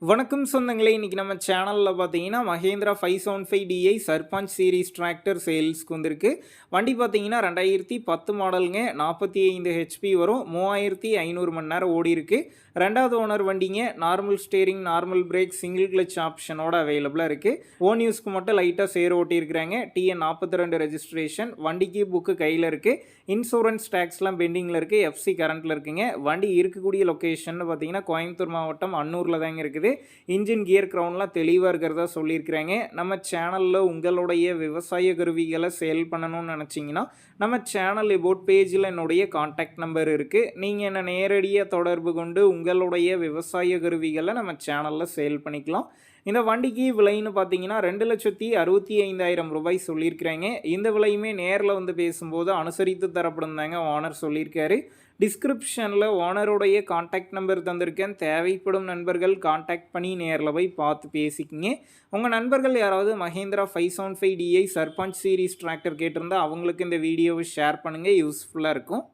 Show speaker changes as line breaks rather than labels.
வணக்கம் சொந்தங்களே, இன்னைக்கு நம்ம சேனலில் பார்த்தீங்கன்னா Mahindra 575DI Sarpanch series tractor சேல்ஸ்க்கு வந்திருக்கு. வண்டி பார்த்தீங்கன்னா 2010 மாடலுங்க, 45 ஹெச்பி வரும், 3500 மணி நேரம் ஓடி இருக்கு. ரெண்டாவது ஓனர் வண்டிங்க. Normal steering, normal brake, single clutch ஆப்ஷனோட அவைலபிளாக இருக்குது. ஓன் யூஸ்க்கு மட்டும் லைட்டாக சேர் ஓட்டியிருக்கிறாங்க. TN 42 registration. வண்டிக்கு புக்கு கையில் இருக்குது. இன்சூரன்ஸ் டேக்ஸ்லாம் பெண்டிங்கில் இருக்குது. FC கரண்ட்டில் இருக்குங்க. வண்டி இருக்கக்கூடிய லொக்கேஷன் பார்த்தீங்கன்னா கோயம்புத்தூர் மாவட்டம் அன்னூரில் தாங்க இருக்குது. இன்ஜின் கியர் கிரவுண்ட்லாம் தெளிவாக இருக்கிறதா சொல்லியிருக்கிறாங்க. நம்ம சேனலில் உங்களுடைய விவசாய கருவிகளை சேல் பண்ணணும்னு நினச்சிங்கன்னா நம்ம சேனல் எபோட் பேஜில் என்னுடைய கான்டாக்ட் நம்பர் இருக்குது. நீங்கள் என்னை நேரடியாக தொடர்பு கொண்டு உங்களுடைய விவசாய கருவிகளை நம்ம சேனலில் சேல் பண்ணிக்கலாம். இந்த வண்டிக்கு விலைன்னு பார்த்தீங்கன்னா 2,65,000 ரூபாய் சொல்லியிருக்கிறாங்க. இந்த விலையுமே நேரில் வந்து பேசும்போது அனுசரித்து தரப்படும் தாங்க ஓனர் சொல்லியிருக்காரு. டிஸ்கிரிப்ஷனில் ஓனருடைய கான்டாக்ட் நம்பர் தந்திருக்கேன். தேவைப்படும் நண்பர்கள் கான்டாக்ட் பண்ணி நேரில் போய் பார்த்து பேசிக்கிங்க. உங்கள் நண்பர்கள் யாராவது Mahindra 575DI Sarpanch series tractor கேட்டிருந்தால் அவங்களுக்கு இந்த வீடியோவை ஷேர் பண்ணுங்கள். யூஸ்ஃபுல்லாக இருக்கும்.